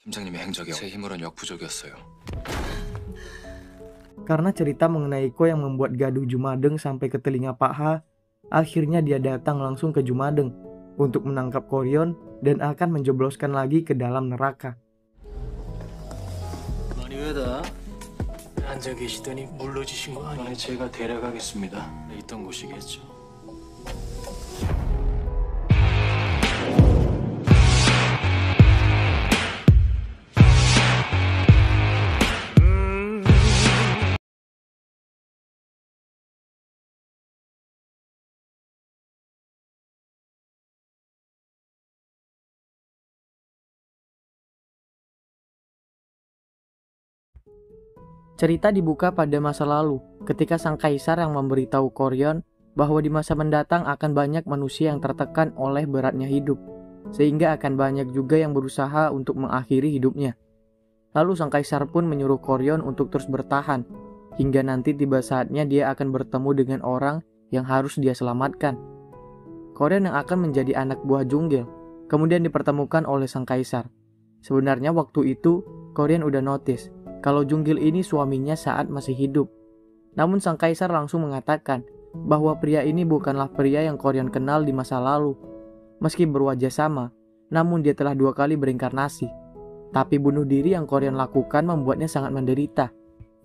팀장님의 행적이 제 힘으론 역부족이었어요. Karena cerita mengenai Iko yang membuat gaduh Jumadeng sampai ke telinga Pak Ha, akhirnya dia datang langsung ke Jumadeng untuk menangkap Koryon dan akan menjebloskan lagi ke dalam neraka. 아니 왜다? 앉아 계시더니 물러지신 거 아니에요? 제가 데려가겠습니다. 있던 곳이겠죠. Cerita dibuka pada masa lalu, ketika sang kaisar yang memberitahu Koryon bahwa di masa mendatang akan banyak manusia yang tertekan oleh beratnya hidup, sehingga akan banyak juga yang berusaha untuk mengakhiri hidupnya. Lalu sang kaisar pun menyuruh Koryon untuk terus bertahan, hingga nanti tiba saatnya dia akan bertemu dengan orang yang harus dia selamatkan. Koryon yang akan menjadi anak buah Junggil, kemudian dipertemukan oleh sang kaisar. Sebenarnya waktu itu, Koryon udah notice kalau Junggil ini suaminya saat masih hidup. Namun sang kaisar langsung mengatakan bahwa pria ini bukanlah pria yang Koryon kenal di masa lalu. Meski berwajah sama, namun dia telah 2 kali berinkarnasi. Tapi bunuh diri yang Koryon lakukan membuatnya sangat menderita,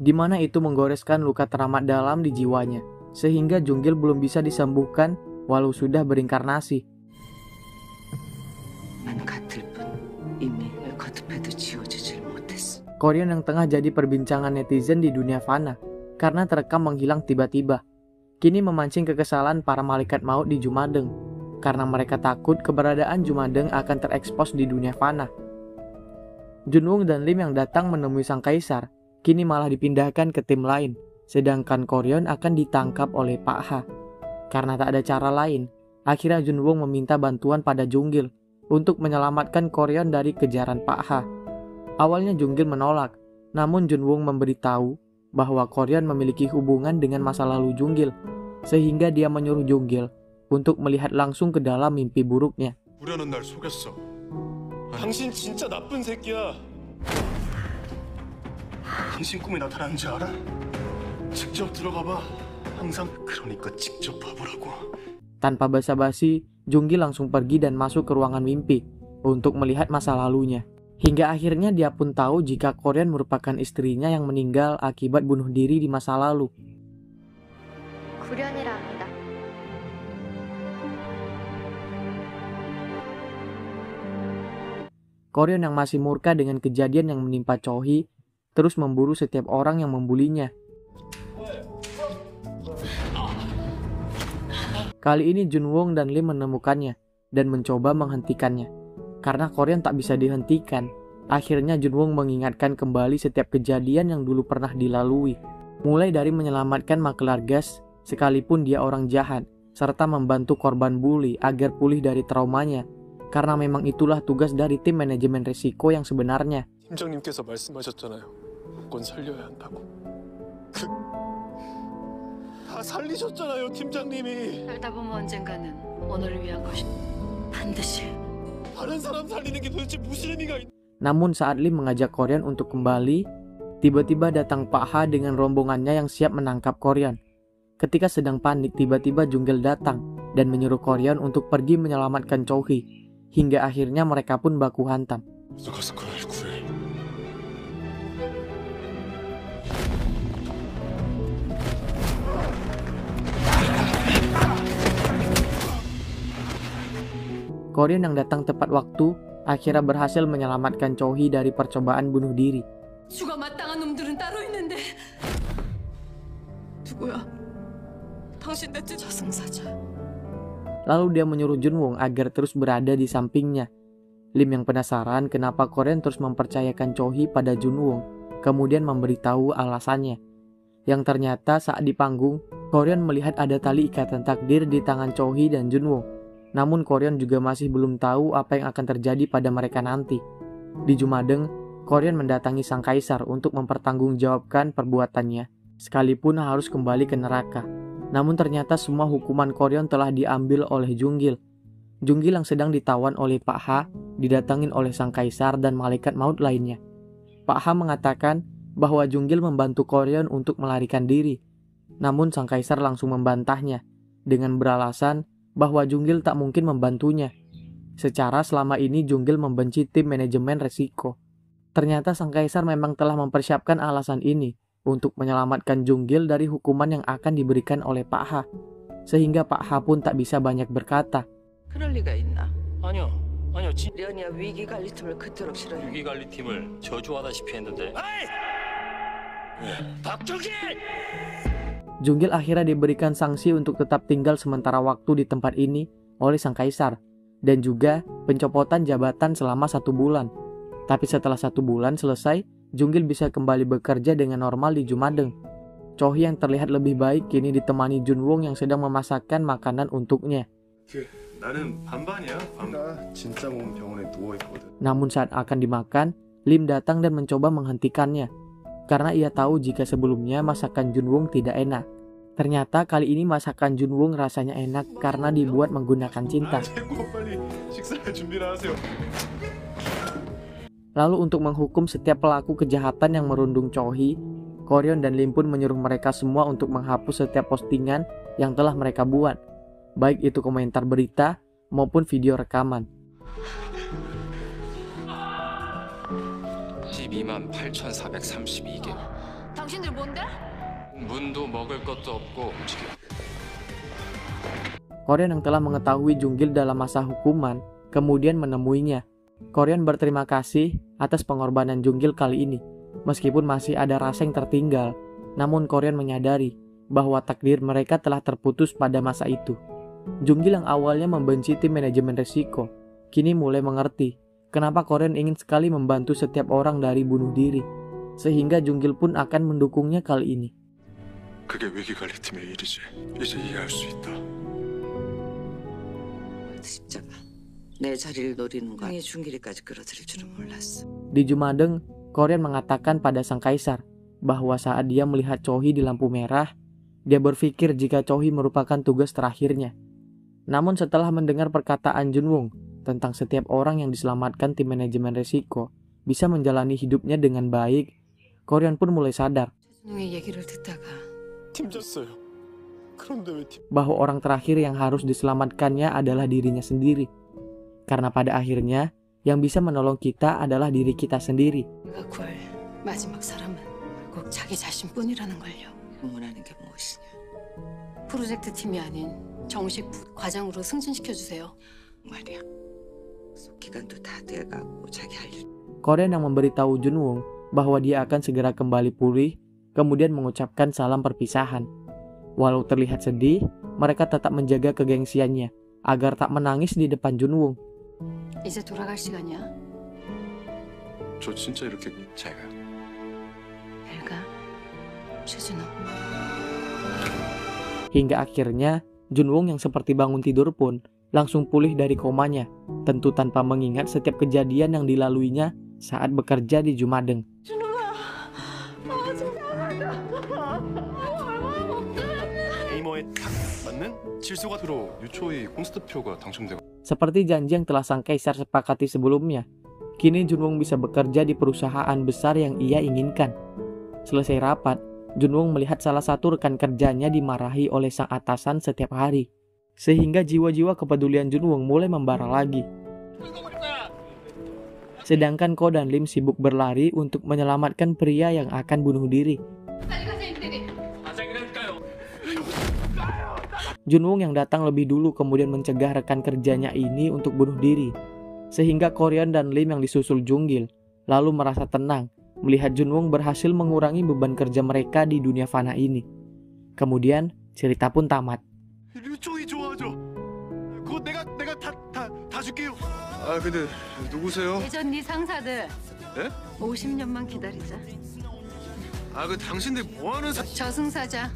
di mana itu menggoreskan luka teramat dalam di jiwanya, sehingga Junggil belum bisa disembuhkan walau sudah berinkarnasi. Koryon yang tengah jadi perbincangan netizen di dunia fana karena terekam menghilang tiba-tiba, kini memancing kekesalan para malaikat maut di Jumadeng karena mereka takut keberadaan Jumadeng akan terekspos di dunia fana. Junwung dan Lim yang datang menemui sang kaisar kini malah dipindahkan ke tim lain, sedangkan Koryon akan ditangkap oleh Pak Ha. Karena tak ada cara lain, akhirnya Junwung meminta bantuan pada Junggil untuk menyelamatkan Koryon dari kejaran Pak Ha. Awalnya Junggil menolak, namun Junwung memberitahu bahwa Koryon memiliki hubungan dengan masa lalu Junggil, sehingga dia menyuruh Junggil untuk melihat langsung ke dalam mimpi buruknya. 우려는 날 속였어. 당신 진짜 나쁜 새끼야. 당신 꿈에 나타나는 줄 알아? 직접 들어가 봐. 항상 그러니까 직접 봐보라고. Tanpa basa-basi, Junggil langsung pergi dan masuk ke ruangan mimpi untuk melihat masa lalunya. Hingga akhirnya dia pun tahu jika Koryon merupakan istrinya yang meninggal akibat bunuh diri di masa lalu. Koryon yang masih murka dengan kejadian yang menimpa Chohi terus memburu setiap orang yang membulinya. Kali ini Junwung dan Lim menemukannya dan mencoba menghentikannya. Karena Koryon tak bisa dihentikan, akhirnya Junwung mengingatkan kembali setiap kejadian yang dulu pernah dilalui. Mulai dari menyelamatkan makelar gas, sekalipun dia orang jahat, serta membantu korban bully agar pulih dari traumanya. Karena memang itulah tugas dari tim manajemen risiko yang sebenarnya. 팀장님께서 말씀하셨잖아요. 무조건 살려야 한다고. 다 살리셨잖아요, 팀장님이. 살다 보면 언젠가는 오늘을 위한 것이 반드시. 다른 사람 살리는 게 도대체 무슨 의미가 있... Namun saat Lim mengajak Koryon untuk kembali, tiba-tiba datang Pak Ha dengan rombongannya yang siap menangkap Koryon. Ketika sedang panik, tiba-tiba Junggil datang dan menyuruh Koryon untuk pergi menyelamatkan Chohi. Hingga akhirnya mereka pun baku hantam. Koryon yang datang tepat waktu akhirnya berhasil menyelamatkan Chohi dari percobaan bunuh diri. 죽어 마땅한 놈들은 따로 있는데 누구야? 당신 대체 저승사자. Lalu dia menyuruh Junwung agar terus berada di sampingnya. Lim yang penasaran kenapa Koryon terus mempercayakan Chohi pada Junwung, kemudian memberitahu alasannya. Yang ternyata saat di panggung, Koryon melihat ada tali ikatan takdir di tangan Chohi dan Junwung. Namun Koryon juga masih belum tahu apa yang akan terjadi pada mereka nanti. Di Jumadeng, Koryon mendatangi sang kaisar untuk mempertanggungjawabkan perbuatannya, sekalipun harus kembali ke neraka. Namun ternyata semua hukuman Koryon telah diambil oleh Junggil. Junggil yang sedang ditawan oleh Pak Ha didatangin oleh sang kaisar dan malaikat maut lainnya. Pak Ha mengatakan bahwa Junggil membantu Koryon untuk melarikan diri. Namun sang kaisar langsung membantahnya dengan beralasan bahwa Junggil tak mungkin membantunya. Secara selama ini Junggil membenci tim manajemen resiko. Ternyata sang kaisar memang telah mempersiapkan alasan ini untuk menyelamatkan Junggil dari hukuman yang akan diberikan oleh Pak Ha. Sehingga Pak Ha pun tak bisa banyak berkata. 그럴 리가 있나? 아니요. 련이야 위기 관리팀을 그토록 싫어해. 위기관리팀을 저주하다시피 했는데. 박종길! Junggil akhirnya diberikan sanksi untuk tetap tinggal sementara waktu di tempat ini oleh sang kaisar, dan juga pencopotan jabatan selama 1 bulan. Tapi setelah 1 bulan selesai, Junggil bisa kembali bekerja dengan normal di Jumadeng. Chohi yang terlihat lebih baik kini ditemani Junwong yang sedang memasakkan makanan untuknya. 나는 반반이야. 나 진짜 몸 병원에 누워 있거든. Namun saat akan dimakan, Lim datang dan mencoba menghentikannya, karena ia tahu jika sebelumnya masakan Junwong tidak enak. Ternyata kali ini masakan Junwong rasanya enak karena dibuat menggunakan cinta. 됐고 빨리 식사할 준비를 하세요. Lalu untuk menghukum setiap pelaku kejahatan yang merundung Chohi, Koryon dan Lim pun menyuruh mereka semua untuk menghapus setiap postingan yang telah mereka buat, baik itu komentar berita maupun video rekaman. 128,432개. 당신들 뭔데? 문도 먹을 것도 없고 움직여. Koryon yang telah mengetahui Junggil dalam masa hukuman kemudian menemuinya. Koryon berterima kasih atas pengorbanan Junggil kali ini. Meskipun masih ada rasa yang tertinggal, namun Koryon menyadari bahwa takdir mereka telah terputus pada masa itu. Junggil yang awalnya membenci tim manajemen resiko, kini mulai mengerti kenapa Koryon ingin sekali membantu setiap orang dari bunuh diri, sehingga Junggil pun akan mendukungnya kali ini. 그게 위기관리팀의 일이지. 이제 이해할 수 있다. 십자가 내 자리를 노리는 거 강의 중길이까지 끌어들일 줄은 몰랐어. Di Jumadeng, Koryon mengatakan pada sang kaisar bahwa saat dia melihat Chohi di lampu merah, dia berpikir jika Chohi merupakan tugas terakhirnya. Namun setelah mendengar perkataan Junwong tentang setiap orang yang diselamatkan tim manajemen resiko bisa menjalani hidupnya dengan baik, Koryon pun mulai sadar 최준웅의 얘기를 듣다가 팀졌어요. 그런데 왜 팀? bahwa orang terakhir yang harus diselamatkannya adalah dirinya sendiri. Karena pada akhirnya, yang bisa menolong kita adalah diri kita sendiri. 내가 구할 마지막 사람은 꼭 자기 자신뿐이라는 걸요. 원하는 게 무엇이냐? 프로젝트 팀이 아닌 정식 과장으로 승진시켜 주세요. 말이야. 기간도 다 돼가고 자기 할 일. Koryon yang memberitahu Junwong bahwa dia akan segera kembali pulih, kemudian mengucapkan salam perpisahan. Walau terlihat sedih, mereka tetap menjaga kegengsiannya agar tak menangis di depan Junwong. 이제 돌아갈 시간이야. 저 진짜 이렇게 잘 가. 내가 최준호. Hingga akhirnya, Junwong yang seperti bangun tidur pun langsung pulih dari komanya, tentu tanpa mengingat setiap kejadian yang dilaluinya saat bekerja di Jumadeng. 게이머에 탁 맞는 질소가트로 유초이 콘스트표가 당첨되고. Seperti janji yang telah sang kaisar sepakati sebelumnya, kini Junwong bisa bekerja di perusahaan besar yang ia inginkan. Selesai rapat, Junwong melihat salah satu rekan kerjanya dimarahi oleh sang atasan setiap hari, sehingga jiwa-jiwa kepedulian Junwong mulai membara lagi. Sedangkan Ko dan Lim sibuk berlari untuk menyelamatkan pria yang akan bunuh diri. Junwong yang datang lebih dulu kemudian mencegah rekan kerjanya ini untuk bunuh diri, sehingga Koryon dan Lim yang disusul Junggil lalu merasa tenang melihat Junwong berhasil mengurangi beban kerja mereka di dunia fana ini. Kemudian cerita pun tamat. 유초이 좋아하죠. 그거 내가 다 줄게요. 아 근데 누구세요? 예전 네 상사들. 네? 50년만 기다리자. 아 그 당신들 뭐 하는 저승사자.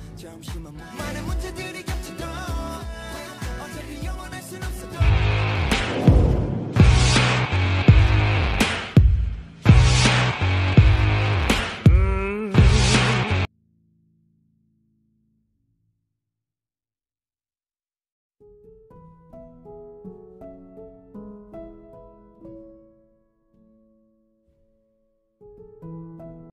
네.